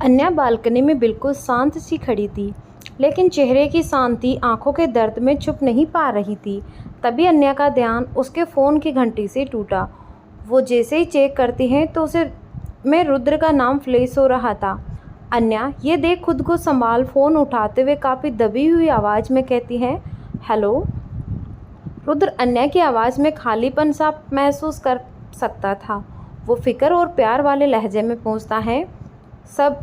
अन्या balcony में बिल्कुल शांत सी खड़ी थी, लेकिन चेहरे की शांति आंखों के दर्द में छुप नहीं पा रही थी। तभी अन्या का ध्यान उसके फ़ोन की घंटी से टूटा। वो जैसे ही चेक करती है तो उसे में रुद्र का नाम फ्लैश हो रहा था। अन्या ये देख खुद को संभाल फ़ोन उठाते हुए काफ़ी दबी हुई आवाज़ में कहती है, हेलो। रुद्र अन्या की आवाज़ में खालीपन सा महसूस कर सकता था। वो फिक्र और प्यार वाले लहजे में पूछता है, सब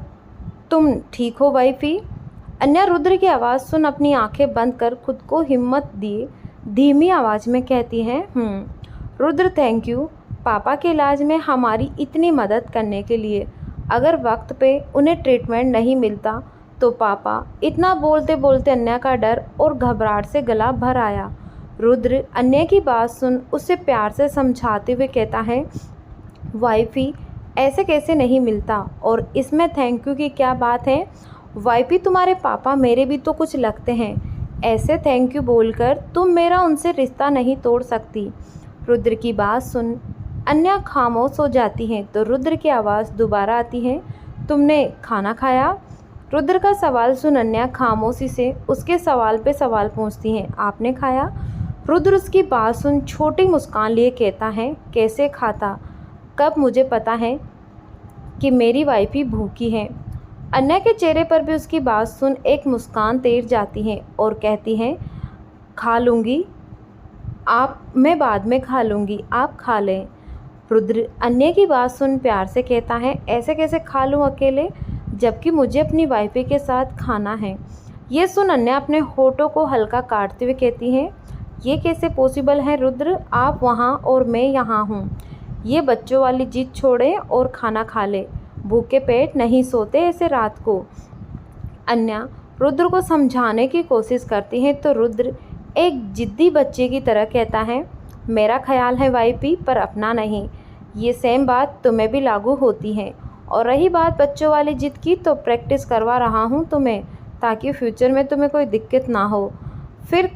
तुम ठीक हो वाइफी? अन्या रुद्र की आवाज़ सुन अपनी आंखें बंद कर खुद को हिम्मत दिए धीमी आवाज़ में कहती है, रुद्र थैंक यू पापा के इलाज में हमारी इतनी मदद करने के लिए। अगर वक्त पे उन्हें ट्रीटमेंट नहीं मिलता तो पापा। इतना बोलते बोलते अन्या का डर और घबराहट से गला भर आया। रुद्र अन्या की बात सुन उसे प्यार से समझाते हुए कहता है, वाइफी ऐसे कैसे नहीं मिलता, और इसमें थैंक यू की क्या बात है? वाइफी तुम्हारे पापा मेरे भी तो कुछ लगते हैं। ऐसे थैंक यू बोलकर तुम मेरा उनसे रिश्ता नहीं तोड़ सकती। रुद्र की बात सुन अन्या खामोश हो जाती है तो रुद्र की आवाज़ दोबारा आती है, तुमने खाना खाया? रुद्र का सवाल सुन अन्या खामोशी से उसके सवाल पे सवाल पूछती है, आपने खाया? रुद्र उसकी बात सुन छोटी मुस्कान लिए कहता है, कैसे खाता? कब मुझे पता है कि मेरी वाइफी भूखी है। अन्या के चेहरे पर भी उसकी बात सुन एक मुस्कान तैर जाती है और कहती है, खा लूँगी मैं बाद में खा लूँगी, आप खा लें। रुद्र अन्य की बात सुन प्यार से कहता है, ऐसे कैसे खा लूँ अकेले, जबकि मुझे अपनी वाइफी के साथ खाना है। ये सुन अन्या अपने होठों को हल्का काटते हुए कहती है, ये कैसे पॉसिबल है रुद्र, आप वहाँ और मैं यहाँ हूँ। ये बच्चों वाली जिद छोड़े और खाना खा ले, भूखे पेट नहीं सोते ऐसे रात को। अन्या रुद्र को समझाने की कोशिश करती है तो रुद्र एक जिद्दी बच्चे की तरह कहता है, मेरा ख्याल है वाइफी पर अपना नहीं। ये सेम बात तुम्हें भी लागू होती है। और रही बात बच्चों वाली जिद की तो प्रैक्टिस करवा रहा हूँ तुम्हें, ताकि फ्यूचर में तुम्हें कोई दिक्कत ना हो। फिर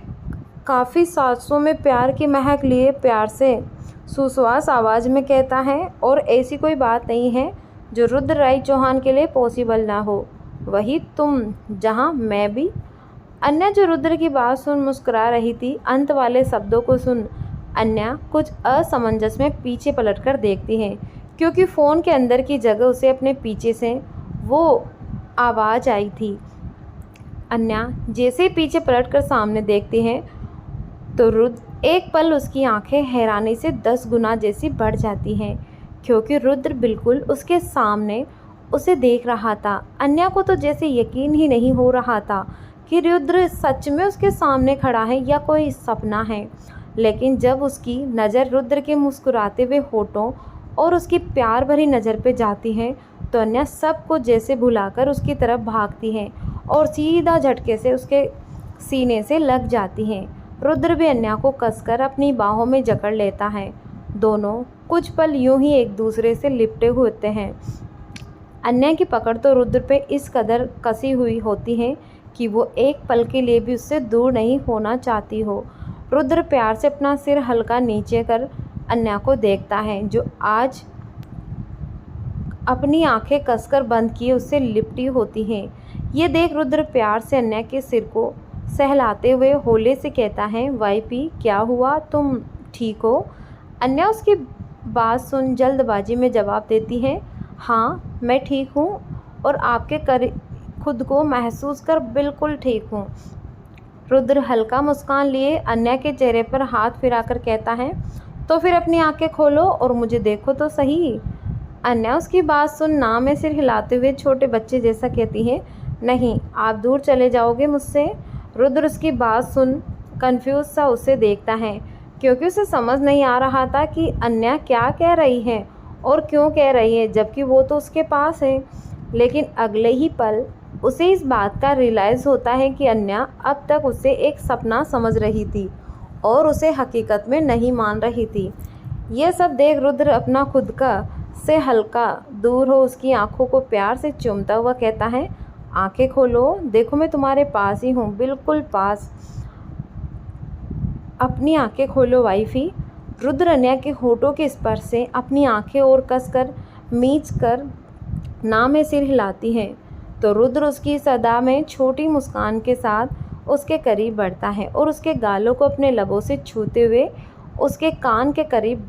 काफ़ी सांसों में प्यार की महक लिए प्यार से सुश्वास आवाज़ में कहता है, और ऐसी कोई बात नहीं है जो रुद्र राय चौहान के लिए पॉसिबल ना हो, वही तुम जहाँ मैं भी। अन्या जो रुद्र की बात सुन मुस्कुरा रही थी, अंत वाले शब्दों को सुन अन्या कुछ असमंजस में पीछे पलटकर देखती है, क्योंकि फ़ोन के अंदर की जगह उसे अपने पीछे से वो आवाज़ आई थी। अन्या जैसे ही पीछे पलटकर सामने देखती है तो रुद्र एक पल उसकी आंखें हैरानी से 10 गुना जैसी बढ़ जाती हैं, क्योंकि रुद्र बिल्कुल उसके सामने उसे देख रहा था। अन्या को तो जैसे यकीन ही नहीं हो रहा था कि रुद्र सच में उसके सामने खड़ा है या कोई सपना है। लेकिन जब उसकी नज़र रुद्र के मुस्कुराते हुए होठों और उसकी प्यार भरी नज़र पे जाती है तो अन्या सब को जैसे भुलाकर उसकी तरफ भागती है और सीधा झटके से उसके सीने से लग जाती है। रुद्र भी अन्या को कसकर अपनी बाहों में जकड़ लेता है। दोनों कुछ पल यूं ही एक दूसरे से लिपटे होते हैं। अन्या की पकड़ तो रुद्र पे इस कदर कसी हुई होती है कि वो एक पल के लिए भी उससे दूर नहीं होना चाहती हो। रुद्र प्यार से अपना सिर हल्का नीचे कर अन्या को देखता है, जो आज अपनी आंखें कसकर बंद किए उससे लिपटी होती हैं। ये देख रुद्र प्यार से अन्या के सिर को सहलाते हुए होले से कहता है, वाइफी क्या हुआ, तुम ठीक हो? अन्या उसकी बात सुन जल्दबाजी में जवाब देती है, हाँ मैं ठीक हूँ और आपके खुद को महसूस कर बिल्कुल ठीक हूँ। रुद्र हल्का मुस्कान लिए अन्या के चेहरे पर हाथ फिराकर कहता है, तो फिर अपनी आंखें खोलो और मुझे देखो तो सही। अन्या उसकी बात सुन ना में सिर हिलाते हुए छोटे बच्चे जैसा कहती है, नहीं आप दूर चले जाओगे मुझसे। रुद्र उसकी बात सुन कंफ्यूज सा उसे देखता है, क्योंकि उसे समझ नहीं आ रहा था कि अन्या क्या कह रही है और क्यों कह रही है, जबकि वो तो उसके पास है। लेकिन अगले ही पल उसे इस बात का रियलाइज़ होता है कि अन्या अब तक उसे एक सपना समझ रही थी और उसे हकीकत में नहीं मान रही थी। यह सब देख रुद्र अपना खुद का से हल्का दूर हो उसकी आंखों को प्यार से चूमता हुआ कहता है, आंखें खोलो, देखो मैं तुम्हारे पास ही हूँ, बिल्कुल पास। अपनी आंखें खोलो वाइफी। रुद्र अन्या के होठों के स्पर्श से अपनी आंखें और कसकर मींच कर ना में सिर हिलाती हैं। तो रुद्र उसकी सदा में छोटी मुस्कान के साथ उसके करीब बढ़ता है और उसके गालों को अपने लबों से छूते हुए उसके कान के करीब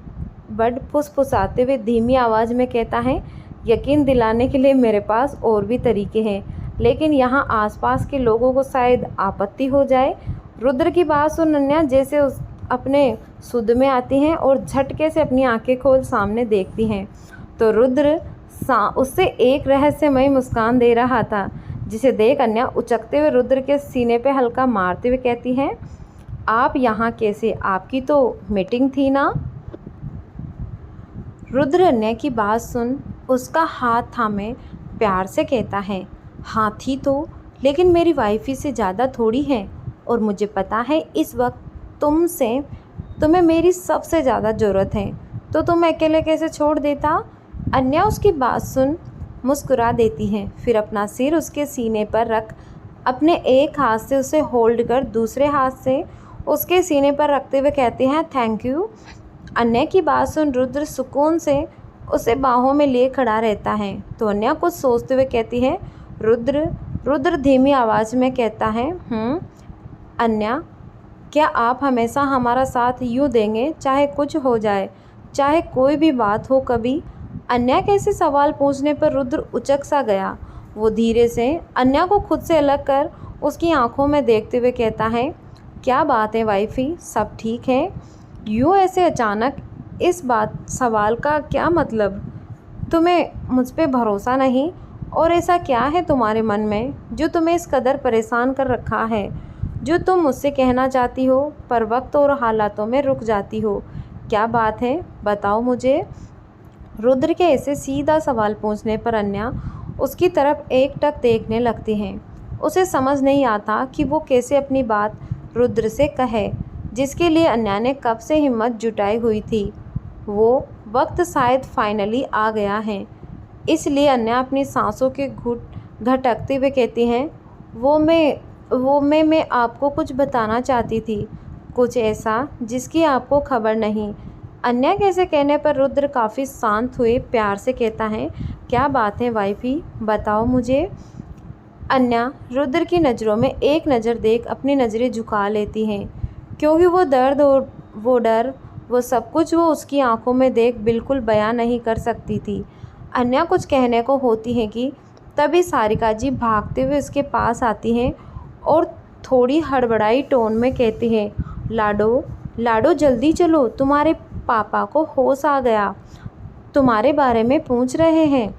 बढ़ फुसफुसाते हुए धीमी आवाज़ में कहता है, यकीन दिलाने के लिए मेरे पास और भी तरीके हैं, लेकिन यहाँ आसपास के लोगों को शायद आपत्ति हो जाए। रुद्र की बात सुन अनन्या जैसे उस अपने सुध में आती हैं और झटके से अपनी आंखें खोल सामने देखती हैं। तो रुद्र उससे एक रहस्यमय मुस्कान दे रहा था, जिसे देख अनन्या उचकते हुए रुद्र के सीने पे हल्का मारते हुए कहती हैं, आप यहाँ कैसे? आपकी तो मीटिंग थी ना? रुद्र अनन्या की बात सुन उसका हाथ थामे प्यार से कहता है, हाँ थी तो, लेकिन मेरी वाइफी से ज़्यादा थोड़ी है और मुझे पता है इस वक्त तुम्हें मेरी सबसे ज़्यादा ज़रूरत है, तो तुम अकेले कैसे छोड़ देता? अनन्या उसकी बात सुन मुस्कुरा देती है, फिर अपना सिर उसके सीने पर रख अपने एक हाथ से उसे होल्ड कर दूसरे हाथ से उसके सीने पर रखते हुए कहते हैं, थैंक यू। अनन्या की बात सुन रुद्र सुकून से उसे बाहों में लिए खड़ा रहता है। तो अनन्या कुछ सोचते हुए कहती है, रुद्र धीमी आवाज़ में कहता है, अनन्या क्या आप हमेशा हमारा साथ यूँ देंगे, चाहे कुछ हो जाए, चाहे कोई भी बात हो कभी? अनन्या के ऐसे सवाल पूछने पर रुद्र उचक सा गया। वो धीरे से अनन्या को खुद से अलग कर उसकी आंखों में देखते हुए कहता है, क्या बात है वाइफी, सब ठीक है? यूँ ऐसे अचानक इस सवाल का क्या मतलब? तुम्हें मुझ पे भरोसा नहीं? और ऐसा क्या है तुम्हारे मन में जो तुम्हें इस कदर परेशान कर रखा है, जो तुम मुझसे कहना चाहती हो पर वक्त और हालातों में रुक जाती हो? क्या बात है, बताओ मुझे। रुद्र के ऐसे सीधा सवाल पूछने पर अनन्या उसकी तरफ एकटक देखने लगती हैं। उसे समझ नहीं आता कि वो कैसे अपनी बात रुद्र से कहे, जिसके लिए अनन्या ने कब से हिम्मत जुटाई हुई थी। वो वक्त शायद फाइनली आ गया है। इसलिए अनन्या अपनी सांसों के घुट घटकते हुए कहती हैं, मैं आपको कुछ बताना चाहती थी, कुछ ऐसा जिसकी आपको खबर नहीं। अनन्या के ऐसे कहने पर रुद्र काफ़ी शांत हुए प्यार से कहता है, क्या बात है वाइफी, बताओ मुझे। अनन्या रुद्र की नज़रों में एक नज़र देख अपनी नज़रें झुका लेती हैं, क्योंकि वो दर्द और वो डर, वो सब कुछ वो उसकी आंखों में देख बिल्कुल बयां नहीं कर सकती थी। अनन्या कुछ कहने को होती है कि तभी सारिका जी भागते हुए उसके पास आती हैं और थोड़ी हड़बड़ाई टोन में कहती हैं, लाडो जल्दी चलो, तुम्हारे पापा को होश आ गया, तुम्हारे बारे में पूछ रहे हैं।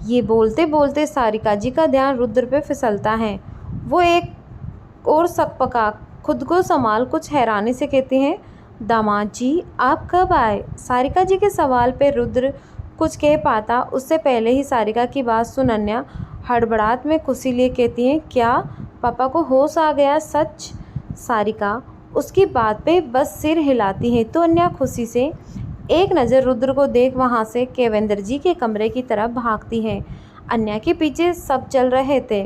ये बोलते बोलते सारिका जी का ध्यान रुद्र पे फिसलता है। वो एक और सकपका खुद को संभाल कुछ हैरानी से कहती हैं, दामाद जी आप कब आए? सारिका जी के सवाल पे रुद्र कुछ कह पाता उससे पहले ही सारिका की बात सुन अनन्या हड़बड़ाहट में खुशी लिए कहती हैं, क्या पापा को होश आ गया? सच? सारिका उसकी बात पे बस सिर हिलाती है। तो अनन्या खुशी से एक नज़र रुद्र को देख वहाँ से केवेंद्र जी के कमरे की तरफ भागती है। अनन्या के पीछे सब चल रहे थे।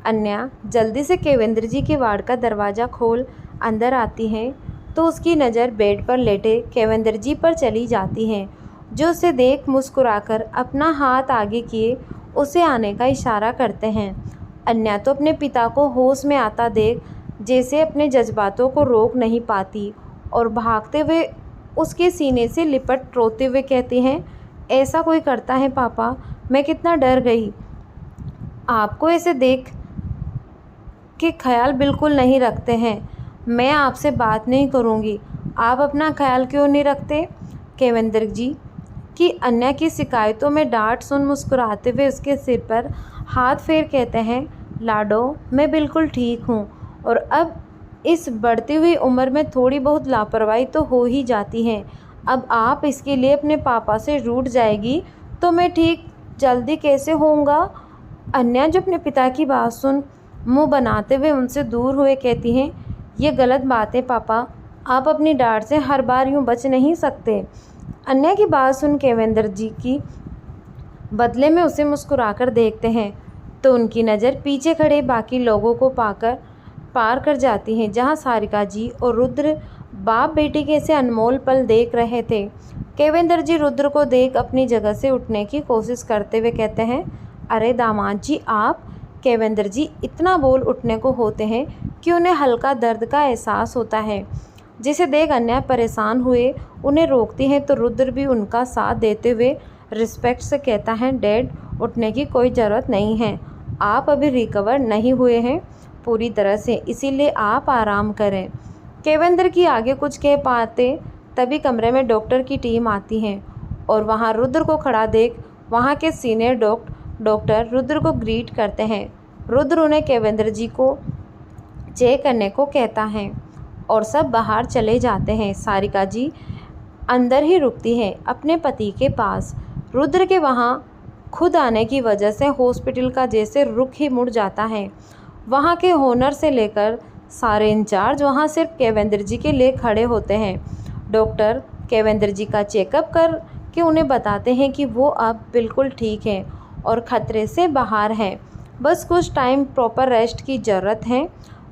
अनन्या जल्दी से केवेंद्र जी के वार्ड का दरवाज़ा खोल अंदर आती हैं तो उसकी नज़र बेड पर लेटे केवेंद्र जी पर चली जाती है, जो उसे देख मुस्कुराकर अपना हाथ आगे किए उसे आने का इशारा करते हैं। अनन्या तो अपने पिता को होश में आता देख जैसे अपने जज्बातों को रोक नहीं पाती और भागते हुए उसके सीने से लिपट रोते हुए कहती हैं, ऐसा कोई करता है पापा, मैं कितना डर गई। आपको ऐसे देख के ख्याल बिल्कुल नहीं रखते हैं। मैं आपसे बात नहीं करूँगी। आप अपना ख्याल क्यों नहीं रखते? केवेंद्र जी की अनन्या की शिकायतों में डांट सुन मुस्कुराते हुए उसके सिर पर हाथ फेर कहते हैं, लाडो मैं बिल्कुल ठीक हूँ, और अब इस बढ़ती हुई उम्र में थोड़ी बहुत लापरवाही तो हो ही जाती है। अब आप इसके लिए अपने पापा से रूठ जाएगी तो मैं ठीक जल्दी कैसे होऊंगा? अनन्या जो अपने पिता की बात सुन मुंह बनाते हुए उनसे दूर हुए कहती हैं, ये गलत बात है पापा, आप अपनी डांट से हर बार यूँ बच नहीं सकते। अनन्या की बात सुन केवेंद्र जी की बदले में उसे मुस्कुराकर देखते हैं तो उनकी नज़र पीछे खड़े बाकी लोगों को पार कर जाती हैं, जहां सारिका जी और रुद्र बाप बेटे के ऐसे अनमोल पल देख रहे थे। केवेंद्र जी रुद्र को देख अपनी जगह से उठने की कोशिश करते हुए कहते हैं, अरे दामाद जी आप। केवेंद्र जी इतना बोल उठने को होते हैं कि उन्हें हल्का दर्द का एहसास होता है, जिसे देख अन्या परेशान हुए उन्हें रोकती हैं। तो रुद्र भी उनका साथ देते हुए रिस्पेक्ट से कहता है, डैड उठने की कोई ज़रूरत नहीं है, आप अभी रिकवर नहीं हुए हैं पूरी तरह से, इसीलिए आप आराम करें। केवेंद्र की आगे कुछ कह पाते तभी कमरे में डॉक्टर की टीम आती है और वहाँ रुद्र को खड़ा देख वहाँ के सीनियर डॉक्टर रुद्र को ग्रीट करते हैं। रुद्र उन्हें केवेंद्र जी को चेक करने को कहता है और सब बाहर चले जाते हैं। सारिका जी अंदर ही रुकती है अपने पति के पास। रुद्र के वहाँ खुद आने की वजह से हॉस्पिटल का जैसे रुख ही मुड़ जाता है। वहाँ के ओनर से लेकर सारे इंचार्ज वहाँ सिर्फ केवेंद्र जी के लिए खड़े होते हैं। डॉक्टर केवेंद्र जी का चेकअप कर के उन्हें बताते हैं कि वो अब बिल्कुल ठीक हैं और ख़तरे से बाहर हैं, बस कुछ टाइम प्रॉपर रेस्ट की ज़रूरत है।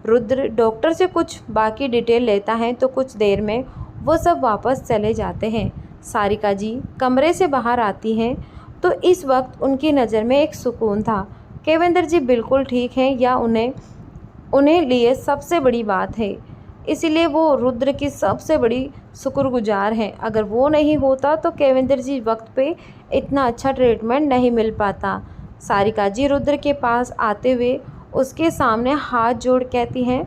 रुद्र डॉक्टर से कुछ बाकी डिटेल लेता है तो कुछ देर में वो सब वापस चले जाते हैं। सारिका जी कमरे से बाहर आती हैं तो इस वक्त उनकी नज़र में एक सुकून था। केवेंद्र जी बिल्कुल ठीक हैं या उन्हें लिए सबसे बड़ी बात है, इसीलिए वो रुद्र की सबसे बड़ी शुक्रगुजार हैं। अगर वो नहीं होता तो केवेंद्र जी वक्त पे इतना अच्छा ट्रीटमेंट नहीं मिल पाता। सारिका जी रुद्र के पास आते हुए उसके सामने हाथ जोड़ कहती हैं,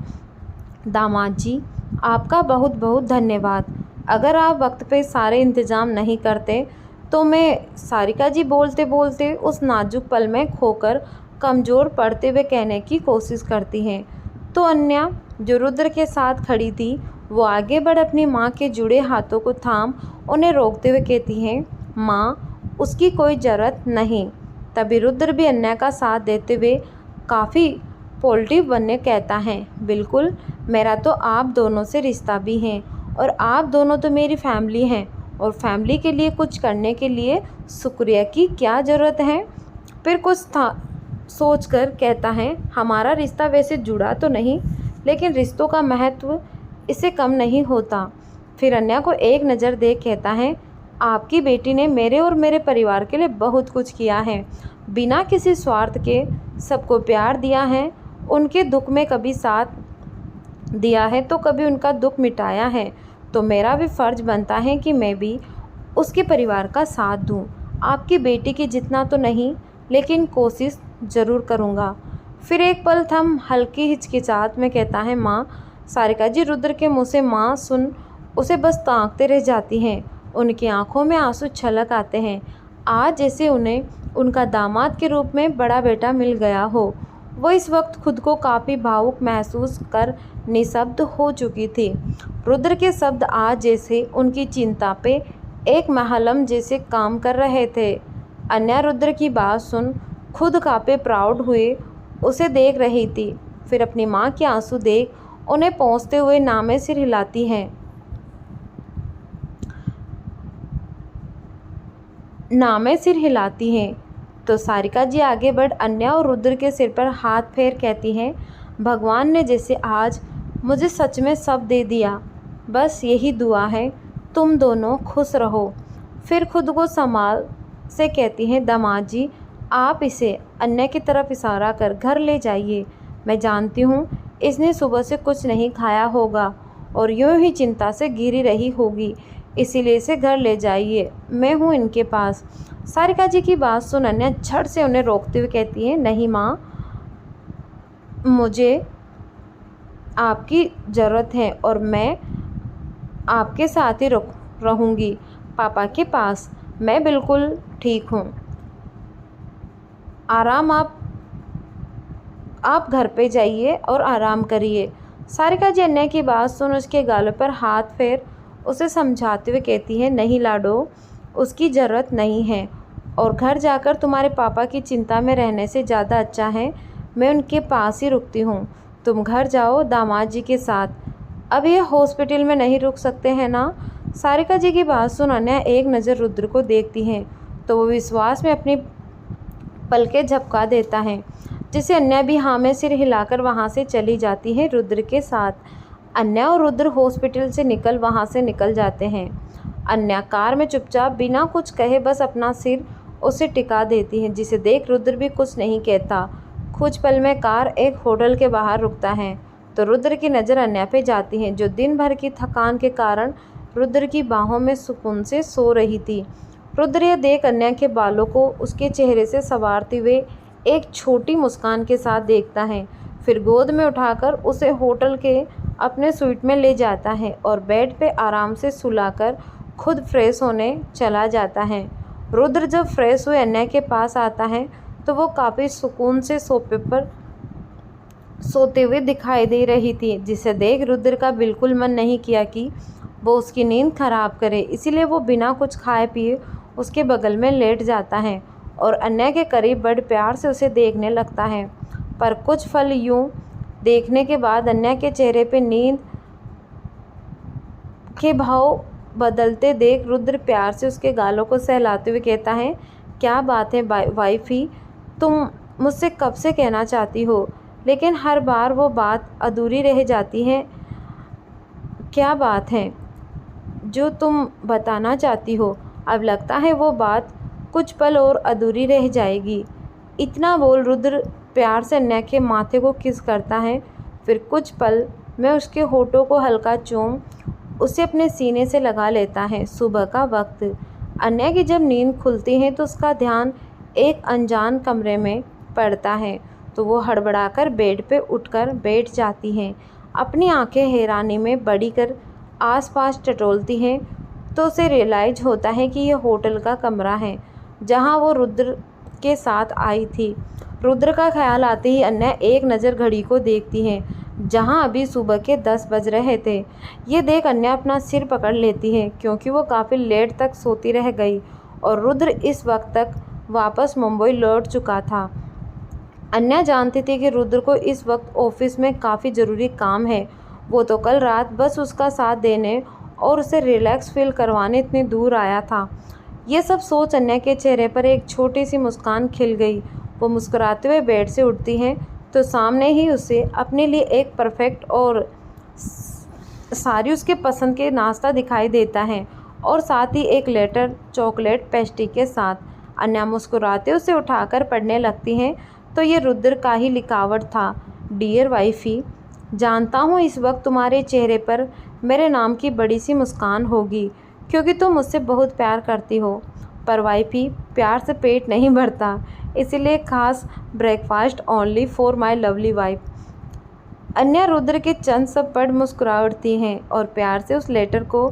दामाद जी आपका बहुत बहुत धन्यवाद, अगर आप वक्त पे सारे इंतज़ाम नहीं करते तो मैं। सारिका जी बोलते बोलते उस नाजुक पल में खोकर कमज़ोर पड़ते हुए कहने की कोशिश करती हैं। तो अन्या जो रुद्र के साथ खड़ी थी वो आगे बढ़ अपनी माँ के जुड़े हाथों को थाम उन्हें रोकते हुए कहती हैं, माँ उसकी कोई ज़रूरत नहीं। तभी रुद्र भी अन्या का साथ देते हुए काफ़ी पॉजिटिव बनने कहता है, बिल्कुल मेरा तो आप दोनों से रिश्ता भी है और आप दोनों तो मेरी फैमिली हैं और फैमिली के लिए कुछ करने के लिए शुक्रिया की क्या ज़रूरत है। फिर कुछ सोचकर कहता है, हमारा रिश्ता वैसे जुड़ा तो नहीं लेकिन रिश्तों का महत्व इससे कम नहीं होता। फिर अन्या को एक नज़र देख कहता है, आपकी बेटी ने मेरे और मेरे परिवार के लिए बहुत कुछ किया है, बिना किसी स्वार्थ के सबको प्यार दिया है, उनके दुख में कभी साथ दिया है तो कभी उनका दुख मिटाया है, तो मेरा भी फ़र्ज़ बनता है कि मैं भी उसके परिवार का साथ दूं। आपकी बेटी की जितना तो नहीं लेकिन कोशिश ज़रूर करूंगा। फिर एक पल थम हल्की हिचकिचाहट में कहता है, माँ। सारिका जी रुद्र के मुँह से माँ सुन उसे बस ताकते रह जाती हैं, उनकी आंखों में आंसू छलक आते हैं, आज जैसे उन्हें उनका दामाद के रूप में बड़ा बेटा मिल गया हो। वो इस वक्त खुद को काफ़ी भावुक महसूस कर निशब्द हो चुकी थी। रुद्र के शब्द आज जैसे उनकी चिंता पे एक महलम जैसे काम कर रहे थे। अन्या रुद्र की बात सुन खुद काफ़ी प्राउड हुए उसे देख रही थी। फिर अपनी माँ के आंसू देख उन्हें पहुँचते हुए नामे सिर हिलाती हैं। तो सारिका जी आगे बढ़ अन्या और रुद्र के सिर पर हाथ फेर कहती हैं, भगवान ने जैसे आज मुझे सच में सब दे दिया, बस यही दुआ है तुम दोनों खुश रहो। फिर खुद को संभाल से कहती हैं, दामाद जी आप इसे अन्या की तरफ इशारा कर घर ले जाइए, मैं जानती हूँ इसने सुबह से कुछ नहीं खाया होगा और यूँ ही चिंता से घिरी रही होगी, इसीलिए इसे घर ले जाइए, मैं हूँ इनके पास। सारिका जी की बात सुन अन्या झट से उन्हें रोकते हुए कहती है, नहीं माँ, मुझे आपकी ज़रूरत है और मैं आपके साथ ही रहूँगी पापा के पास, मैं बिल्कुल ठीक हूँ। आराम आप घर पे जाइए और आराम करिए। सारिका जी अन्या की बात सुन उसके गालों पर हाथ फेर उसे समझाते हुए कहती है, नहीं लाडो, उसकी ज़रूरत नहीं है और घर जाकर तुम्हारे पापा की चिंता में रहने से ज़्यादा अच्छा है मैं उनके पास ही रुकती हूँ। तुम घर जाओ दामाद जी के साथ, अब ये हॉस्पिटल में नहीं रुक सकते हैं ना। सारिका जी की बात सुन अन्या एक नज़र रुद्र को देखती हैं तो वो विश्वास में अपनी पलकें झपका देता है, जिसे अन्या भी हाँ में सिर हिलाकर वहाँ से चली जाती है रुद्र के साथ। अन्या और रुद्र हॉस्पिटल से वहाँ से निकल जाते हैं। अन्या कार में चुपचाप बिना कुछ कहे बस अपना सिर उसे टिका देती है, जिसे देख रुद्र भी कुछ नहीं कहता। कुछ पल में कार एक होटल के बाहर रुकता है तो रुद्र की नज़र अन्या पे जाती है, जो दिन भर की थकान के कारण रुद्र की बाहों में सुकून से सो रही थी। रुद्र यह देख अन्या के बालों को उसके चेहरे से संवारते हुए एक छोटी मुस्कान के साथ देखता है, फिर गोद में उठाकर उसे होटल के अपने स्वीट में ले जाता है और बेड पे आराम से सुलाकर खुद फ्रेश होने चला जाता है। रुद्र जब फ्रेश हुए अन्या के पास आता है तो वो काफ़ी सुकून से सोफे पर सोते हुए दिखाई दे रही थी, जिसे देख रुद्र का बिल्कुल मन नहीं किया कि वो उसकी नींद खराब करे। इसीलिए वो बिना कुछ खाए पिए उसके बगल में लेट जाता है और अन्या के करीब बड़े प्यार से उसे देखने लगता है। पर कुछ पल यूं देखने के बाद अन्या के चेहरे पे नींद के भाव बदलते देख रुद्र प्यार से उसके गालों को सहलाते हुए कहता है, क्या बात है वाइफी, तुम मुझसे कब से कहना चाहती हो, लेकिन हर बार वो बात अधूरी रह जाती है। क्या बात है जो तुम बताना चाहती हो? अब लगता है वो बात कुछ पल और अधूरी रह जाएगी। इतना बोल रुद्र प्यार से अन्या के माथे को किस करता है, फिर कुछ पल में उसके होठों को हल्का चूम उसे अपने सीने से लगा लेता है। सुबह का वक्त, अन्या की जब नींद खुलती है तो उसका ध्यान एक अनजान कमरे में पड़ता है, तो वो हड़बड़ाकर बेड पे उठकर बैठ जाती हैं। अपनी आंखें हैरानी में बड़ी कर आसपास टटोलती हैं तो उसे रियलाइज होता है कि यह होटल का कमरा है जहां वो रुद्र के साथ आई थी। रुद्र का ख्याल आते ही अन्या एक नज़र घड़ी को देखती है, जहां अभी सुबह के 10 बज रहे थे। ये देख अन्या अपना सिर पकड़ लेती है, क्योंकि वो काफ़ी लेट तक सोती रह गई और रुद्र इस वक्त तक वापस मुंबई लौट चुका था। अन्या जानती थी कि रुद्र को इस वक्त ऑफिस में काफ़ी ज़रूरी काम है। वो तो कल रात बस उसका साथ देने और उसे रिलैक्स फील करवाने इतनी दूर आया था। ये सब सोच अन्या के चेहरे पर एक छोटी सी मुस्कान खिल गई। वो मुस्कुराते हुए बेड से उठती हैं तो सामने ही उसे अपने लिए एक परफेक्ट और सारी उसके पसंद के नाश्ता दिखाई देता है और साथ ही एक लेटर चॉकलेट पेस्ट्री के साथ। अन्या मुस्कुराते उसे उठाकर पढ़ने लगती हैं तो ये रुद्र का ही लिखावट था। डियर वाइफी, जानता हूँ इस वक्त तुम्हारे चेहरे पर मेरे नाम की बड़ी सी मुस्कान होगी, क्योंकि तुम मुझसे बहुत प्यार करती हो। पर वाइफी, प्यार से पेट नहीं भरता, इसीलिए खास breakfast only for my lovely wife. Anya Rudra के चंद सब पढ़ मुस्कुरा उठती हैं और प्यार से उस लेटर को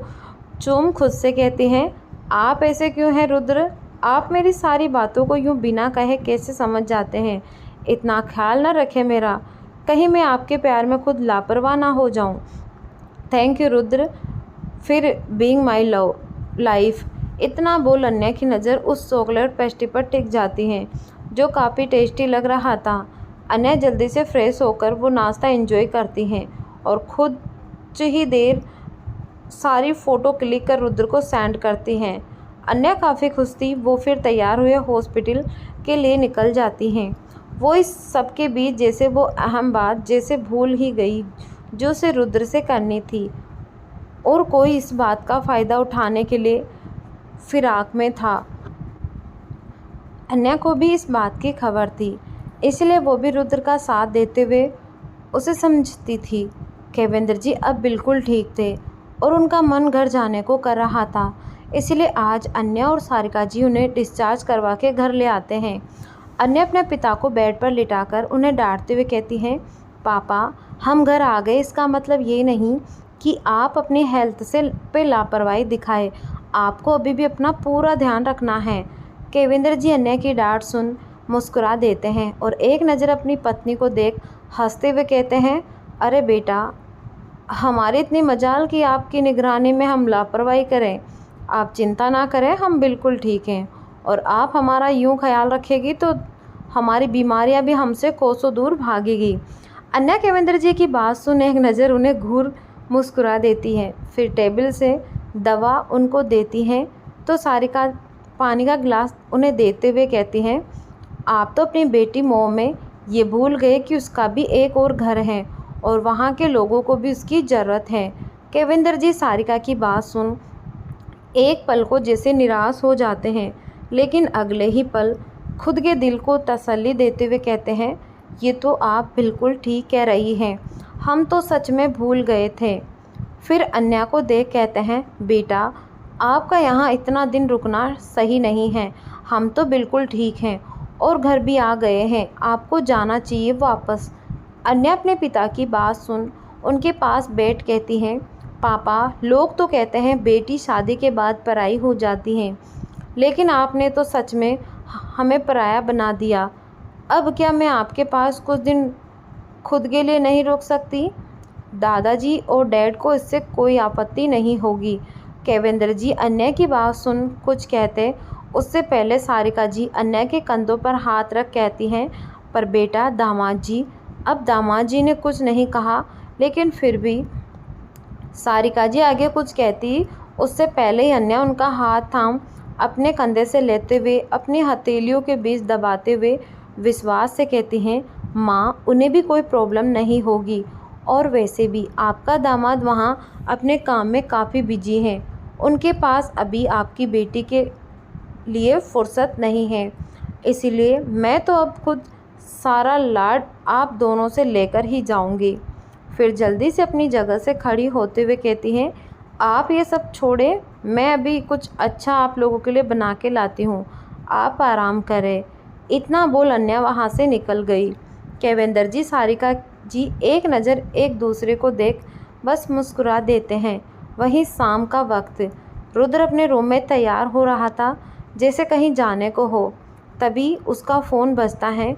चूम खुद से कहती हैं, आप ऐसे क्यों हैं रुद्र? आप मेरी सारी बातों को यूँ बिना कहे कैसे समझ जाते हैं? इतना ख्याल न रखें मेरा, कहीं मैं आपके प्यार में खुद लापरवाह ना हो जाऊं। थैंक यू रुद्र फिर बीइंग माय लव लाइफ। इतना बोल अन्या की नज़र उस चॉकलेट पेस्ट्री पर टिक जाती है जो काफ़ी टेस्टी लग रहा था। अन्या जल्दी से फ्रेश होकर वो नाश्ता एंजॉय करती हैं और खुद ही देर सारी फ़ोटो क्लिक कर रुद्र को सेंड करती हैं। अन्या काफ़ी खुश थी। वो फिर तैयार हुए हॉस्पिटल के लिए निकल जाती हैं। वो इस सब के बीच जैसे वो अहम बात जैसे भूल ही गई जो उसे रुद्र से करनी थी, और कोई इस बात का फ़ायदा उठाने के लिए फिराक में था। अन्या को भी इस बात की खबर थी, इसलिए वो भी रुद्र का साथ देते हुए उसे समझती थी। केविंद्र जी अब बिल्कुल ठीक थे और उनका मन घर जाने को कर रहा था, इसलिए आज अन्या और सारिका जी उन्हें डिस्चार्ज करवा के घर ले आते हैं। अन्या अपने पिता को बेड पर लिटाकर उन्हें डांटते हुए कहती हैं, पापा हम घर आ गए, इसका मतलब ये नहीं कि आप अपनी हेल्थ से पे लापरवाही दिखाए, आपको अभी भी अपना पूरा ध्यान रखना है। केविंद्र जी अन्या की डांट सुन मुस्कुरा देते हैं और एक नज़र अपनी पत्नी को देख हंसते हुए कहते हैं, अरे बेटा, हमारी इतनी मजाल कि आपकी निगरानी में हम लापरवाही करें। आप चिंता ना करें, हम बिल्कुल ठीक हैं और आप हमारा यूँ ख्याल रखेगी तो हमारी बीमारियां भी हमसे कोसों दूर भागेगी। अन्या केविंद्र जी की बात सुन एक नज़र उन्हें घूर मुस्कुरा देती है, फिर टेबल से दवा उनको देती हैं तो सारिका पानी का गिलास उन्हें देते हुए कहती हैं, आप तो अपनी बेटी मोह में ये भूल गए कि उसका भी एक और घर है और वहाँ के लोगों को भी उसकी ज़रूरत है। केविंद्र जी सारिका की बात सुन एक पल को जैसे निराश हो जाते हैं, लेकिन अगले ही पल खुद के दिल को तसल्ली देते हुए कहते हैं, ये तो आप बिल्कुल ठीक कह रही हैं, हम तो सच में भूल गए थे। फिर अन्या को देख कहते हैं, बेटा आपका यहाँ इतना दिन रुकना सही नहीं है, हम तो बिल्कुल ठीक हैं और घर भी आ गए हैं, आपको जाना चाहिए वापस। अन्या अपने पिता की बात सुन उनके पास बैठ कहती हैं, पापा लोग तो कहते हैं बेटी शादी के बाद पराई हो जाती हैं, लेकिन आपने तो सच में हमें पराया बना दिया। अब क्या मैं आपके पास कुछ दिन खुद के लिए नहीं रुक सकती? दादाजी और डैड को इससे कोई आपत्ति नहीं होगी। केवेंद्र जी अन्या की बात सुन कुछ कहते उससे पहले सारिका जी अन्या के कंधों पर हाथ रख कहती हैं, पर बेटा दामाद जी। अब दामाद जी ने कुछ नहीं कहा, लेकिन फिर भी सारिका जी आगे कुछ कहती उससे पहले ही अन्या उनका हाथ थाम अपने कंधे से लेते हुए अपनी हथेलियों के बीच दबाते हुए विश्वास से कहती हैं, माँ उन्हें भी कोई प्रॉब्लम नहीं होगी, और वैसे भी आपका दामाद वहाँ अपने काम में काफ़ी बिजी हैं, उनके पास अभी आपकी बेटी के लिए फुर्सत नहीं है, इसीलिए मैं तो अब खुद सारा लाड आप दोनों से लेकर ही जाऊंगी। फिर जल्दी से अपनी जगह से खड़ी होते हुए कहती हैं, आप ये सब छोड़ें, मैं अभी कुछ अच्छा आप लोगों के लिए बना के लाती हूँ, आप आराम करें। इतना बोल अन्या वहाँ से निकल गई। केवेंद्र जी सारिका जी एक नज़र एक दूसरे को देख बस मुस्कुरा देते हैं। वहीं शाम का वक्त रुद्र अपने रूम में तैयार हो रहा था, जैसे कहीं जाने को हो। तभी उसका फ़ोन बजता है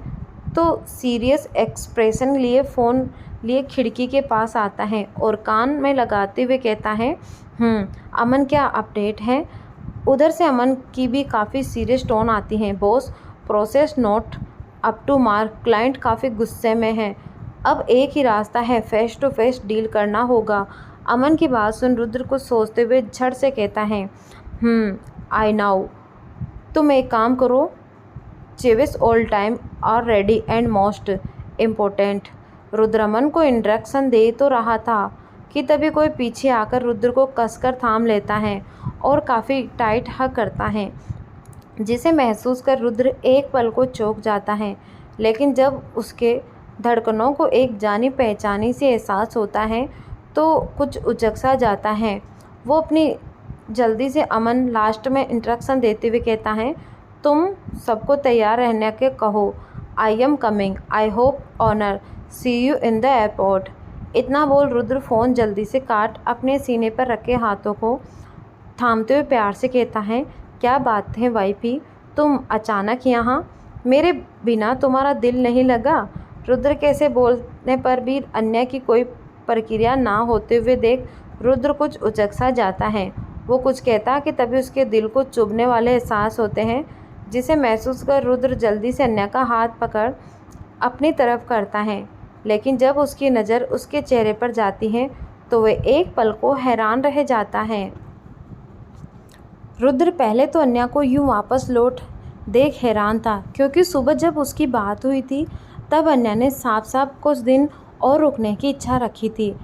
तो सीरियस एक्सप्रेशन लिए फ़ोन लिए खिड़की के पास आता है और कान में लगाते हुए कहता है, अमन क्या अपडेट है? उधर से अमन की भी काफ़ी सीरियस टोन आती है, boss process not up to mark, client काफ़ी गुस्से में है, अब एक ही रास्ता है, फेस टू फेस डील करना होगा। अमन की बात सुन रुद्र को सोचते हुए झट से कहता है, आई नाउ, तुम एक काम करो, चेविस all time are ready and most important. Rudra Aman को इंस्ट्रक्शन दे तो रहा था कि तभी कोई पीछे आकर रुद्र को कसकर थाम लेता है और काफ़ी टाइट हग करता है, जिसे महसूस कर रुद्र एक पल को चौंक जाता है। लेकिन जब उसके धड़कनों को एक जानी पहचानी से एहसास होता है तो कुछ उचक सा जाता है। वो अपनी जल्दी से अमन लास्ट में इंस्ट्रक्शन देते हुए कहता है, तुम सबको तैयार रहने के कहो, I am coming, I hope honour, see you in the airport. इतना बोल रुद्र फ़ोन जल्दी से काट अपने सीने पर रखे हाथों को थामते हुए प्यार से कहता है, क्या बात है वाइफी, तुम अचानक यहाँ, मेरे बिना तुम्हारा दिल नहीं लगा? रुद्र कैसे बोलने पर भी अन्य की कोई प्रक्रिया ना होते हुए देख रुद्र कुछ उचक सा जाता है। वो कुछ कहता कि तभी उसके दिल को चुभने वाले एहसास होते हैं, जिसे महसूस कर रुद्र जल्दी से अन्य का हाथ पकड़ अपनी तरफ करता है। लेकिन जब उसकी नज़र उसके चेहरे पर जाती है तो वह एक पल को हैरान रह जाता है। रुद्र पहले तो अन्या को यूं वापस लौट देख हैरान था, क्योंकि सुबह जब उसकी बात हुई थी तब अन्या ने साफ साफ कुछ दिन और रुकने की इच्छा रखी थी,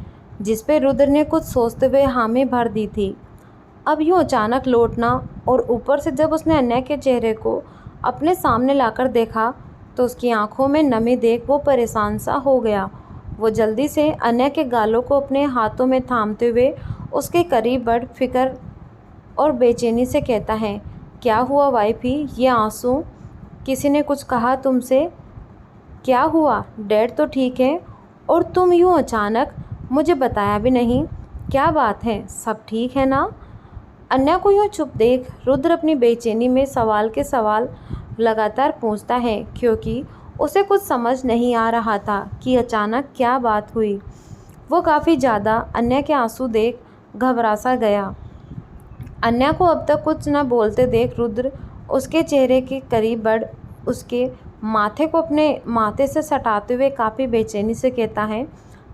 जिस पे रुद्र ने कुछ सोचते हुए हामी भर दी थी। अब यूँ अचानक लौटना और ऊपर से जब उसने अन्या के चेहरे को अपने सामने लाकर देखा तो उसकी आंखों में नमी देख वो परेशान सा हो गया। वो जल्दी से अन्या के गालों को अपने हाथों में थामते हुए उसके करीब बढ़ फिक्र और बेचैनी से कहता है, क्या हुआ वाइफी, ये आंसू, किसी ने कुछ कहा तुमसे? क्या हुआ, डैड तो ठीक है और तुम यूँ अचानक, मुझे बताया भी नहीं, क्या बात है, सब ठीक है ना? अन्या को यूँ चुप देख रुद्र अपनी बेचैनी में सवाल के सवाल लगातार पूछता है, क्योंकि उसे कुछ समझ नहीं आ रहा था कि अचानक क्या बात हुई। वो काफ़ी ज़्यादा अन्या के आंसू देख घबरा सा गया। अन्या को अब तक कुछ न बोलते देख रुद्र उसके चेहरे के करीब बढ़ उसके माथे को अपने माथे से सटाते हुए काफ़ी बेचैनी से कहता है,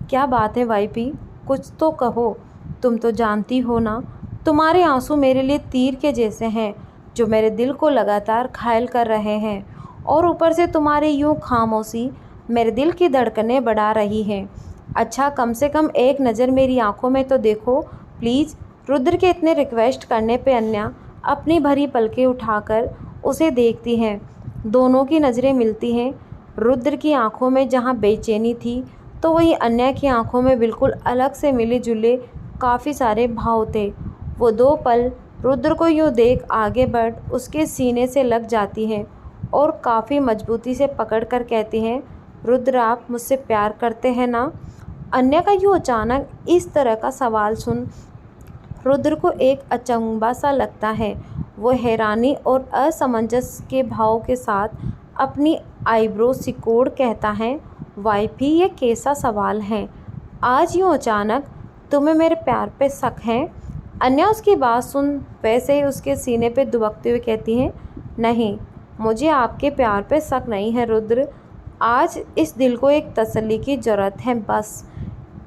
क्या बात है वाइफी, कुछ तो कहो, तुम तो जानती हो ना, तुम्हारे आंसू मेरे लिए तीर के जैसे हैं जो मेरे दिल को लगातार घायल कर रहे हैं, और ऊपर से तुम्हारी यूँ खामोशी मेरे दिल की धड़कनें बढ़ा रही है। अच्छा कम से कम एक नज़र मेरी आंखों में तो देखो प्लीज़, रुद्र के इतने रिक्वेस्ट करने पे अन्या अपनी भरी पलकें उठाकर उसे देखती हैं। दोनों की नज़रें मिलती हैं। रुद्र की आंखों में जहाँ बेचैनी थी, तो वहीं अन्या की आंखों में बिल्कुल अलग से मिले जुले काफ़ी सारे भाव थे। वो 2 पल रुद्र को यूँ देख आगे बढ़ उसके सीने से लग जाती हैं और काफ़ी मजबूती से पकड़ कर कहती हैं, रुद्र आप मुझसे प्यार करते हैं ना? अन्या का यूँ अचानक इस तरह का सवाल सुन रुद्र को एक अचंभा सा लगता है। वो हैरानी और असमंजस के भाव के साथ अपनी आईब्रो सिकोड़ कहता है, वाइफी ये कैसा सवाल है? आज यूँ अचानक तुम्हें मेरे प्यार पे शक है? अन्या उसकी बात सुन वैसे ही उसके सीने पे दुबकते हुए कहती हैं, नहीं, मुझे आपके प्यार पे शक नहीं है रुद्र। आज इस दिल को एक तसल्ली की ज़रूरत है बस।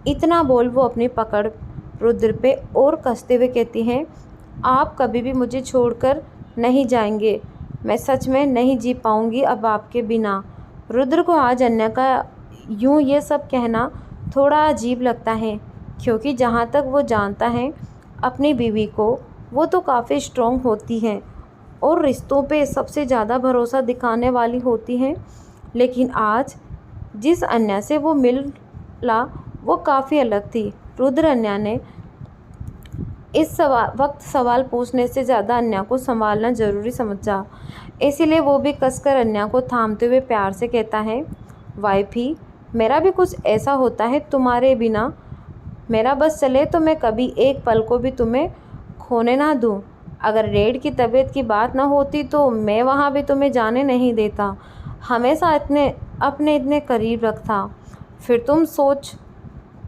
इतना बोल वो अपनी पकड़ रुद्र पे और कसते हुए कहती हैं, आप कभी भी मुझे छोड़कर नहीं जाएंगे। मैं सच में नहीं जी पाऊंगी अब आपके बिना। रुद्र को आज अन्या का यूँ ये सब कहना थोड़ा अजीब लगता है, क्योंकि जहाँ तक वो जानता है अपनी बीवी को, वो तो काफ़ी स्ट्रॉन्ग होती हैं और रिश्तों पे सबसे ज़्यादा भरोसा दिखाने वाली होती हैं। लेकिन आज जिस अन्या से वो मिला वो काफ़ी अलग थी। रुद्र अन्या ने इस वक्त सवाल पूछने से ज़्यादा अन्या को संभालना ज़रूरी समझा। इसीलिए वो भी कसकर अन्या को थामते हुए प्यार से कहता है, वाइफी मेरा भी कुछ ऐसा होता है तुम्हारे बिना। मेरा बस चले तो मैं कभी एक पल को भी तुम्हें खोने ना दूँ। अगर रेड की तबीयत की बात ना होती तो मैं वहाँ भी तुम्हें जाने नहीं देता। हमेशा अपने इतने करीब रखता। फिर तुम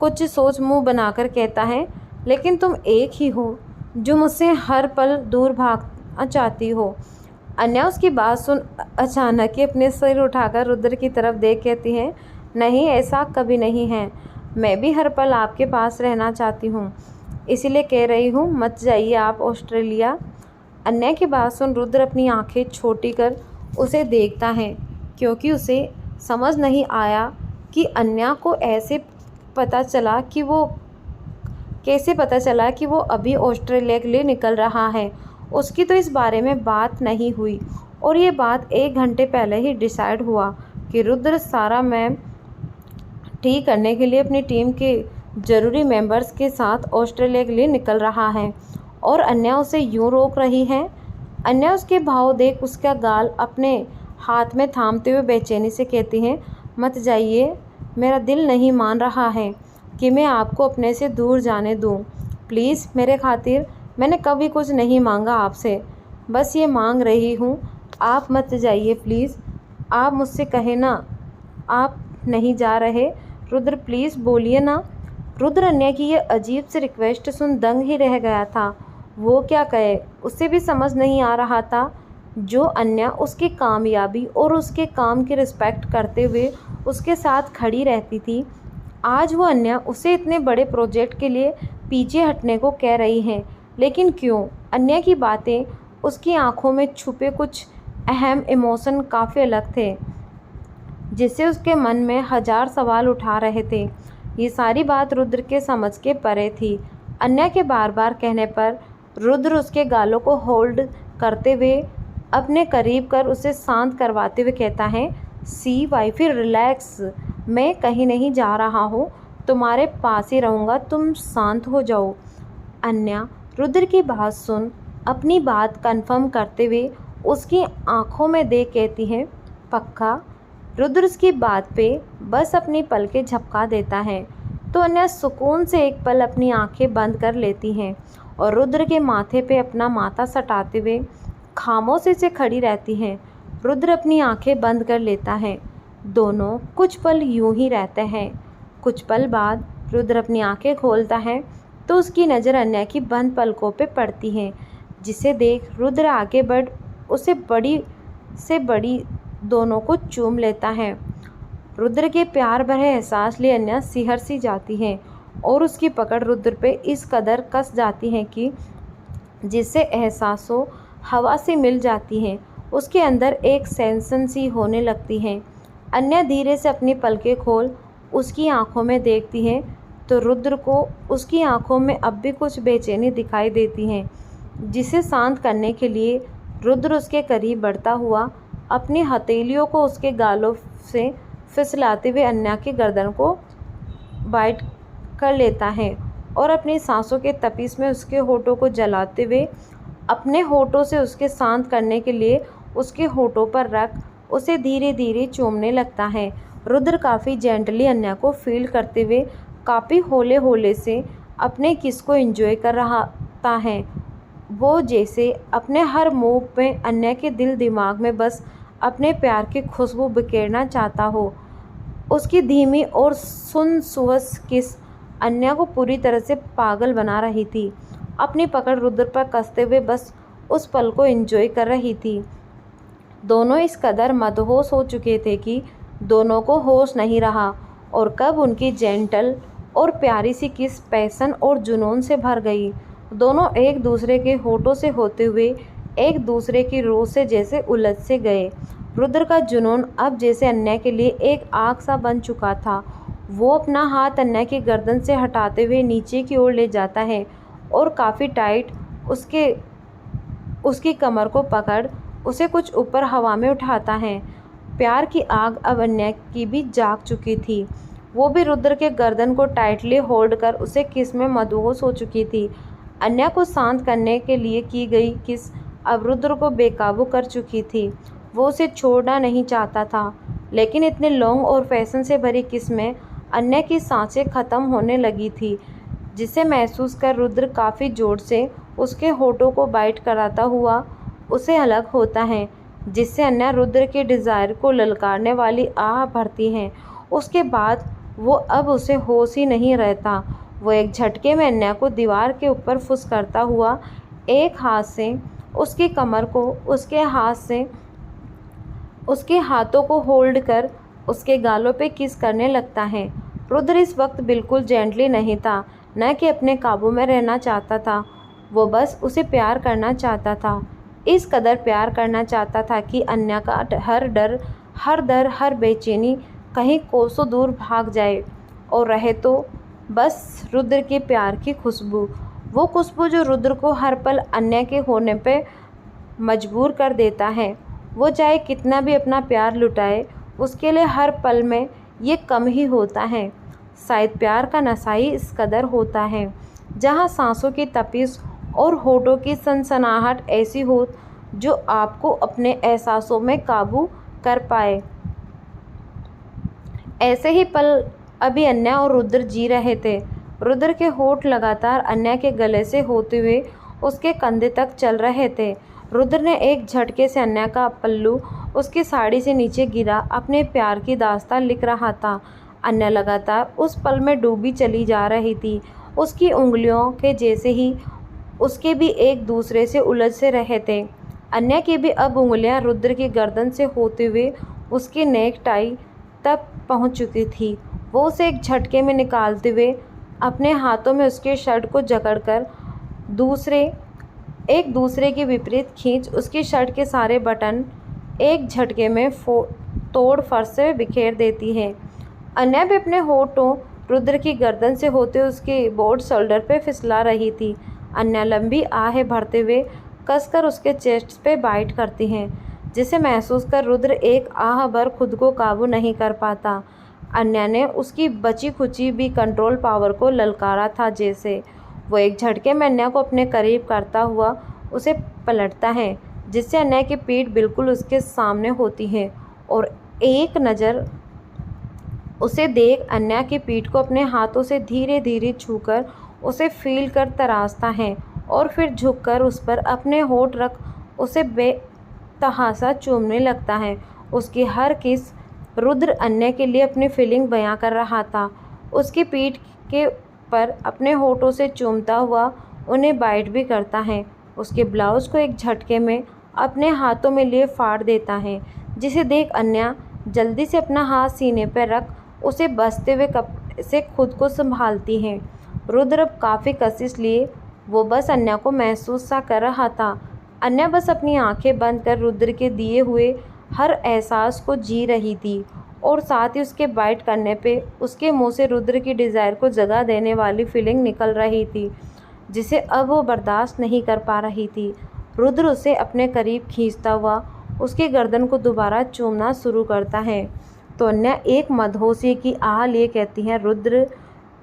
कुछ सोच मुंह बनाकर कहता है, लेकिन तुम एक ही हो जो मुझसे हर पल दूर भागना चाहती हो। अन्या उसकी बात सुन अचानक ही अपने सिर उठाकर रुद्र की तरफ देख कहती है, नहीं ऐसा कभी नहीं है। मैं भी हर पल आपके पास रहना चाहती हूँ, इसीलिए कह रही हूँ मत जाइए आप ऑस्ट्रेलिया। अन्या की बात सुन रुद्र अपनी आंखें छोटी कर उसे देखता है, क्योंकि उसे समझ नहीं आया कि अन्या को कैसे पता चला कि वो अभी ऑस्ट्रेलिया के लिए निकल रहा है। उसकी तो इस बारे में बात नहीं हुई और ये बात 1 घंटे पहले ही डिसाइड हुआ कि रुद्र सारा मैम ठीक करने के लिए अपनी टीम के ज़रूरी मेंबर्स के साथ ऑस्ट्रेलिया के लिए निकल रहा है और अन्या उसे यूँ रोक रही है। अन्या उसके भाव देख उसका गाल अपने हाथ में थामते हुए बेचैनी से कहती हैं, मत जाइए, मेरा दिल नहीं मान रहा है कि मैं आपको अपने से दूर जाने दूँ। प्लीज़ मेरे खातिर मैंने कभी कुछ नहीं मांगा आपसे, बस ये मांग रही हूँ, आप मत जाइए प्लीज़। आप मुझसे कहे ना आप नहीं जा रहे। रुद्र प्लीज़ बोलिए ना। रुद्र अन्या की ये अजीब सी रिक्वेस्ट सुन दंग ही रह गया था। वो क्या कहे, उसे भी समझ नहीं आ रहा था। जो अन्या उसकी कामयाबी और उसके काम की रिस्पेक्ट करते हुए उसके साथ खड़ी रहती थी, आज वो अन्या उसे इतने बड़े प्रोजेक्ट के लिए पीछे हटने को कह रही हैं। लेकिन क्यों? अन्या की बातें, उसकी आंखों में छुपे कुछ अहम इमोशन काफ़ी अलग थे, जिससे उसके मन में 1000 सवाल उठा रहे थे। ये सारी बात रुद्र के समझ के परे थी। अन्या के बार बार कहने पर रुद्र उसके गालों को होल्ड करते हुए अपने करीब कर उसे शांत करवाते हुए कहता है, सी वाइफी रिलैक्स, मैं कहीं नहीं जा रहा हूँ, तुम्हारे पास ही रहूँगा, तुम शांत हो जाओ। अन्या रुद्र की बात सुन अपनी बात कंफर्म करते हुए उसकी आंखों में देख कहती है, पक्का? रुद्र उसकी बात पे बस अपनी पलकें झपका देता है तो अन्या सुकून से एक पल अपनी आंखें बंद कर लेती हैं और रुद्र के माथे पे अपना माथा सटाते हुए खामोशी से खड़ी रहती हैं। रुद्र अपनी आंखें बंद कर लेता है। दोनों कुछ पल यूं ही रहते हैं। कुछ पल बाद रुद्र अपनी आंखें खोलता है तो उसकी नज़र अन्या की बंद पलकों पे पड़ती है, जिसे देख रुद्र आगे बढ़ उसे बड़ी से बड़ी दोनों को चूम लेता है। रुद्र के प्यार भरे एहसास लिए अन्या सिहर सी जाती है और उसकी पकड़ रुद्र पे इस कदर कस जाती है कि जिससे एहसासों हवा से मिल जाती हैं। उसके अंदर एक सेंसन सी होने लगती है। अन्या धीरे से अपनी पलकें खोल उसकी आंखों में देखती है तो रुद्र को उसकी आंखों में अब भी कुछ बेचैनी दिखाई देती है, जिसे शांत करने के लिए रुद्र उसके करीब बढ़ता हुआ अपनी हथेलियों को उसके गालों से फिसलाते हुए अन्या की गर्दन को बाइट कर लेता है और अपनी सांसों के तपिश में उसके होठों को जलाते हुए अपने होठों से उसके शांत करने के लिए उसके होठों पर रख उसे धीरे धीरे चूमने लगता है। रुद्र काफ़ी जेंटली अन्या को फील करते हुए काफ़ी होले होले से अपने किस को एंजॉय कर रहा है। वो जैसे अपने हर मूव में अन्या के दिल दिमाग में बस अपने प्यार की खुशबू बिखेरना चाहता हो। उसकी धीमी और सुनसुवस किस अन्या को पूरी तरह से पागल बना रही थी। अपनी पकड़ रुद्र पर कसते हुए बस उस पल को एंजॉय कर रही थी। दोनों इस कदर मदहोश हो चुके थे कि दोनों को होश नहीं रहा और कब उनकी जेंटल और प्यारी सी किस पैशन और जुनून से भर गई। दोनों एक दूसरे के होठों से होते हुए एक दूसरे की रूह से जैसे उलझ से गए। रुद्र का जुनून अब जैसे अन्या के लिए एक आग सा बन चुका था। वो अपना हाथ अन्या की गर्दन से हटाते हुए नीचे की ओर ले जाता है और काफ़ी टाइट उसकी कमर को पकड़ उसे कुछ ऊपर हवा में उठाता है। प्यार की आग अब अन्या की भी जाग चुकी थी। वो भी रुद्र के गर्दन को टाइटली होल्ड कर उसे किस में मदहोश हो चुकी थी। अन्या को शांत करने के लिए की गई किस अब रुद्र को बेकाबू कर चुकी थी। वो उसे छोड़ना नहीं चाहता था, लेकिन इतने लॉन्ग और फैशन से भरी किस में अन्या की सांसें ख़त्म होने लगी थी, जिसे महसूस कर रुद्र काफ़ी ज़ोर से उसके होठों को बाइट कराता हुआ उसे अलग होता है, जिससे अन्या रुद्र के डिज़ायर को ललकारने वाली आह भरती हैं। उसके बाद वो अब उसे होश ही नहीं रहता। वो एक झटके में अन्या को दीवार के ऊपर फुस करता हुआ एक हाथ से उसकी कमर को उसके हाथों को होल्ड कर उसके गालों पे किस करने लगता है। रुद्र इस वक्त बिल्कुल जेंटली नहीं था, न कि अपने काबू में रहना चाहता था। वो बस उसे प्यार करना चाहता था, इस कदर प्यार करना चाहता था कि अन्या का हर डर हर बेचैनी कहीं कोसों दूर भाग जाए और रहे तो बस रुद्र के प्यार की खुशबू। वो खुशबू जो रुद्र को हर पल अन्या के होने पे मजबूर कर देता है। वो चाहे कितना भी अपना प्यार लुटाए, उसके लिए हर पल में ये कम ही होता है। शायद प्यार का नशा ही इस कदर होता है, जहाँ सांसों की तपिश और होठों की सनसनाहट ऐसी हो जो आपको अपने एहसासों में काबू कर पाए। ऐसे ही पल अभी अन्या और रुद्र जी रहे थे। रुद्र के होठ लगातार अन्या के गले से होते हुए उसके कंधे तक चल रहे थे। रुद्र ने एक झटके से अन्या का पल्लू उसकी साड़ी से नीचे गिरा अपने प्यार की दास्तान लिख रहा था। अन्या लगातार उस पल में डूबी चली जा रही थी। उसकी उंगलियों के जैसे ही उसके भी एक दूसरे से उलझ से रहे थे। अन्या की भी अब उंगलियां रुद्र की गर्दन से होते हुए उसकी नेक टाई तक पहुंच चुकी थी। वो उसे एक झटके में निकालते हुए अपने हाथों में उसके शर्ट को जकड़कर एक दूसरे के विपरीत खींच उसकी शर्ट के सारे बटन एक झटके में तोड़ फर्श से बिखेर देती है। अन्या भी अपने होठों रुद्र की गर्दन से होते उसके बोर्ड शोल्डर पे फिसला रही थी। अन्या लंबी आहें भरते हुए कसकर उसके चेस्ट पे बाइट करती हैं, जिसे महसूस कर रुद्र एक आह भर खुद को काबू नहीं कर पाता। अन्या ने उसकी बची खुची भी कंट्रोल पावर को ललकारा था। जैसे वो एक झटके में अन्या को अपने करीब करता हुआ उसे पलटता है, जिससे अन्या की पीठ बिल्कुल उसके सामने होती है और एक नज़र उसे देख अन्या की पीठ को अपने हाथों से धीरे धीरे छूकर उसे फील कर तराशता है और फिर झुककर उस पर अपने होठ रख उसे बेतहाशा चूमने लगता है। उसकी हर किस रुद्र अन्या के लिए अपनी फीलिंग बयां कर रहा था। उसकी पीठ के पर अपने होठों से चूमता हुआ उन्हें बाइट भी करता है। उसके ब्लाउज को एक झटके में अपने हाथों में लिए फाड़ देता है, जिसे देख अन्या जल्दी से अपना हाथ सीने पर रख उसे बसते हुए कपड़े से खुद को संभालती है। रुद्र अब काफ़ी कशिश लिए वो बस अन्या को महसूस सा कर रहा था। अन्या बस अपनी आंखें बंद कर रुद्र के दिए हुए हर एहसास को जी रही थी और साथ ही उसके बाइट करने पे उसके मुंह से रुद्र की डिज़ायर को जगह देने वाली फीलिंग निकल रही थी, जिसे अब वो बर्दाश्त नहीं कर पा रही थी। रुद्र उसे अपने करीब खींचता हुआ उसकी गर्दन को दोबारा चूमना शुरू करता है तो अन्या एक मदहोशी की आह लिए कहती है, रुद्र,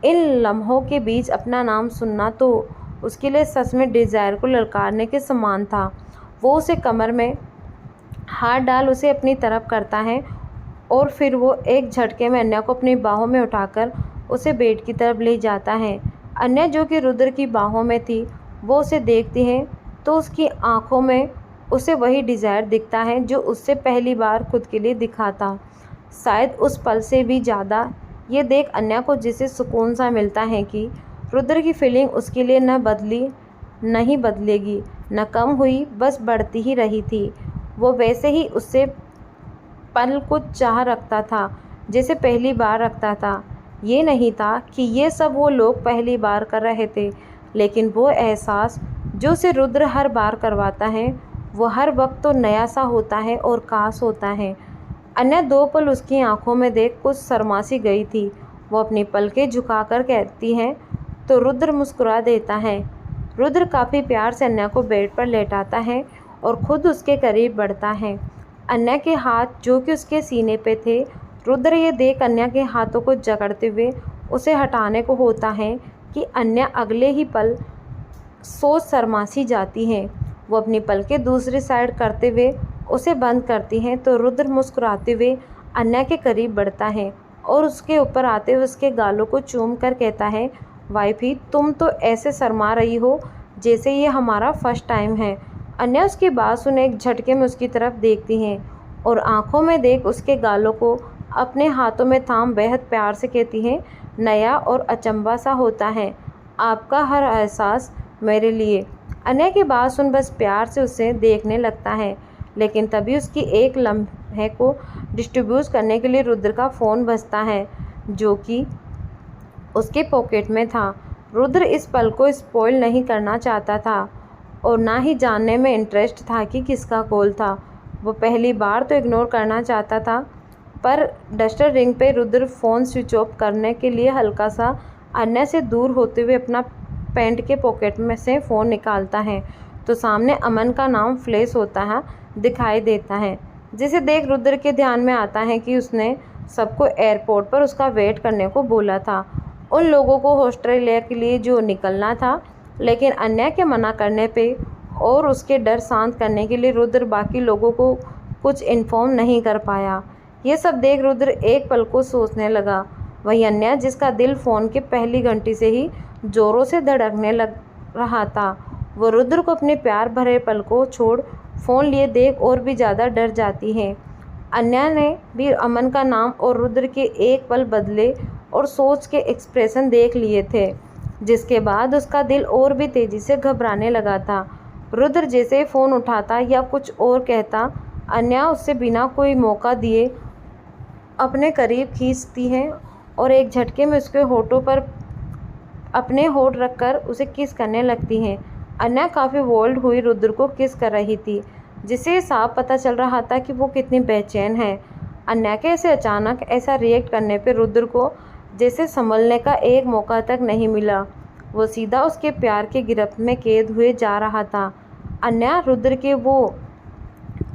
इन लम्हों के बीच अपना नाम सुनना तो उसके लिए सच में डिज़ायर को ललकारने के समान था। वो उसे कमर में हाथ डाल उसे अपनी तरफ करता है और फिर वो एक झटके में अन्या को अपनी बाहों में उठाकर उसे बेड की तरफ ले जाता है। अन्या, जो कि रुद्र की बाहों में थी, वो उसे देखती है तो उसकी आंखों में उसे वही डिज़ायर दिखता है जो उससे पहली बार खुद के लिए दिखा था। शायद उस पल से भी ज़्यादा ये देख अन्या को जिसे सुकून सा मिलता है कि रुद्र की फीलिंग उसके लिए नहीं बदलेगी, न कम हुई, बस बढ़ती ही रही थी। वो वैसे ही उससे पल को चाह रखता था जैसे पहली बार रखता था। ये नहीं था कि ये सब वो लोग पहली बार कर रहे थे, लेकिन वो एहसास जो उसे रुद्र हर बार करवाता है वो हर वक्त तो नया सा होता है और खास होता है। अन्य 2 पल उसकी आंखों में देख कुछ शर्मा-सी गई थी। वो अपनी पलकें झुकाकर कहती है तो रुद्र मुस्कुरा देता है। रुद्र काफ़ी प्यार से अन्या को बेड पर लेटाता है और खुद उसके करीब बढ़ता है। अन्या के हाथ जो कि उसके सीने पे थे, रुद्र ये देख अन्या के हाथों को जकड़ते हुए उसे हटाने को होता है कि अन्या अगले ही पल सोच शर्मा-सी जाती है। वो अपनी पलकें दूसरी साइड करते हुए उसे बंद करती हैं तो रुद्र मुस्कुराते हुए अन्या के करीब बढ़ता है और उसके ऊपर आते हुए उसके गालों को चूम कर कहता है, वाइफी, तुम तो ऐसे शर्मा रही हो जैसे ये हमारा फर्स्ट टाइम है। अन्या उसकी बात सुने एक झटके में उसकी तरफ देखती हैं और आंखों में देख उसके गालों को अपने हाथों में थाम बेहद प्यार से कहती है, नया और अचंभा सा होता है आपका हर एहसास मेरे लिए। अन्या की बात सुन बस प्यार से उसे देखने लगता है, लेकिन तभी उसकी एक लम्हे को डिस्ट्रीब्यूट करने के लिए रुद्र का फ़ोन बजता है जो कि उसके पॉकेट में था। रुद्र इस पल को स्पॉइल नहीं करना चाहता था और ना ही जानने में इंटरेस्ट था कि किसका कॉल था। वो पहली बार तो इग्नोर करना चाहता था, पर डस्टर रिंग पे रुद्र फ़ोन स्विच ऑफ करने के लिए हल्का सा अन्य से दूर होते हुए अपना पैंट के पॉकेट में से फ़ोन निकालता है तो सामने अमन का नाम फ्लैश होता है दिखाई देता है, जिसे देख रुद्र के ध्यान में आता है कि उसने सबको एयरपोर्ट पर उसका वेट करने को बोला था, उन लोगों को ऑस्ट्रेलिया के लिए जो निकलना था। लेकिन अन्या के मना करने पे और उसके डर शांत करने के लिए रुद्र बाकी लोगों को कुछ इन्फॉर्म नहीं कर पाया। ये सब देख रुद्र एक पल को सोचने लगा। वहीं अन्या, जिसका दिल फ़ोन के पहली घंटी से ही ज़ोरों से धड़कने लग रहा था, वो रुद्र को अपने प्यार भरे पल को छोड़ फ़ोन लिए देख और भी ज़्यादा डर जाती है। अन्या ने भी अमन का नाम और रुद्र के एक पल बदले और सोच के एक्सप्रेशन देख लिए थे, जिसके बाद उसका दिल और भी तेज़ी से घबराने लगा था। रुद्र जैसे फ़ोन उठाता या कुछ और कहता, अन्या उससे बिना कोई मौका दिए अपने करीब खींचती है और एक झटके में उसके होठों पर अपने होठ रखकर उसे किस करने लगती हैं। अन्या काफ़ी बोल्ड हुई रुद्र को किस कर रही थी, जिसे साफ पता चल रहा था कि वो कितनी बेचैन है। अन्या के ऐसे अचानक ऐसा रिएक्ट करने पर रुद्र को जैसे संभलने का एक मौका तक नहीं मिला। वो सीधा उसके प्यार के गिरफ्त में कैद हुए जा रहा था। अन्या रुद्र के वो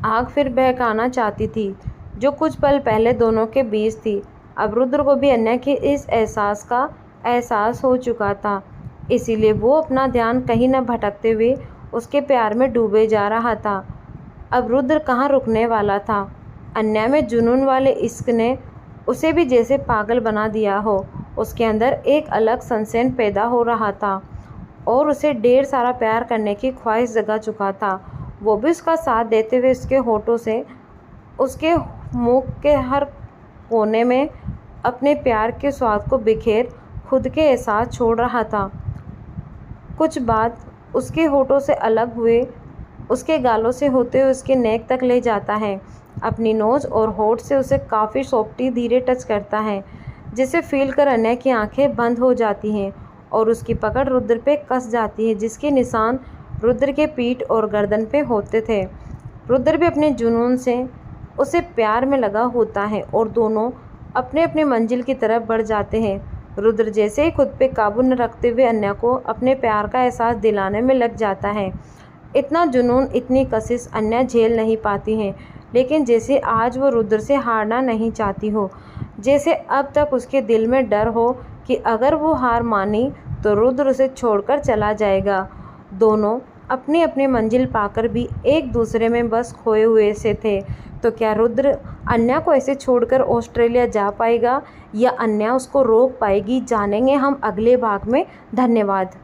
आग फिर बहकाना चाहती थी जो कुछ पल पहले दोनों के बीच थी। अब रुद्र को भी अन्या के इस एहसास का एहसास हो चुका था, इसीलिए वो अपना ध्यान कहीं न भटकते हुए उसके प्यार में डूबे जा रहा था। अब रुद्र कहाँ रुकने वाला था। अन्या में जुनून वाले इश्क ने उसे भी जैसे पागल बना दिया हो। उसके अंदर एक अलग सनसैन पैदा हो रहा था और उसे ढेर सारा प्यार करने की ख्वाहिश जगा चुका था। वो भी उसका साथ देते हुए उसके होठों से उसके मुंह के हर कोने में अपने प्यार के स्वाद को बिखेर खुद के एहसास छोड़ रहा था। कुछ बाद उसके होठों से अलग हुए उसके गालों से होते हुए उसके नेक तक ले जाता है। अपनी नोज़ और होठ से उसे काफ़ी सॉफ्टी धीरे टच करता है, जिसे फील कर अन्या की आंखें बंद हो जाती हैं और उसकी पकड़ रुद्र पे कस जाती है, जिसके निशान रुद्र के पीठ और गर्दन पे होते थे। रुद्र भी अपने जुनून से उसे प्यार में लगा होता है और दोनों अपने अपने मंजिल की तरफ बढ़ जाते हैं। रुद्र जैसे ही खुद पे काबू न रखते हुए अन्या को अपने प्यार का एहसास दिलाने में लग जाता है। इतना जुनून, इतनी कशिश अन्या झेल नहीं पाती हैं, लेकिन जैसे आज वो रुद्र से हारना नहीं चाहती हो, जैसे अब तक उसके दिल में डर हो कि अगर वो हार मानी तो रुद्र उसे छोड़कर चला जाएगा। दोनों अपनी अपनी मंजिल पाकर भी एक दूसरे में बस खोए हुए से थे। तो क्या रुद्र अन्या को ऐसे छोड़कर ऑस्ट्रेलिया जा पाएगा या अन्या उसको रोक पाएगी? जानेंगे हम अगले भाग में। धन्यवाद।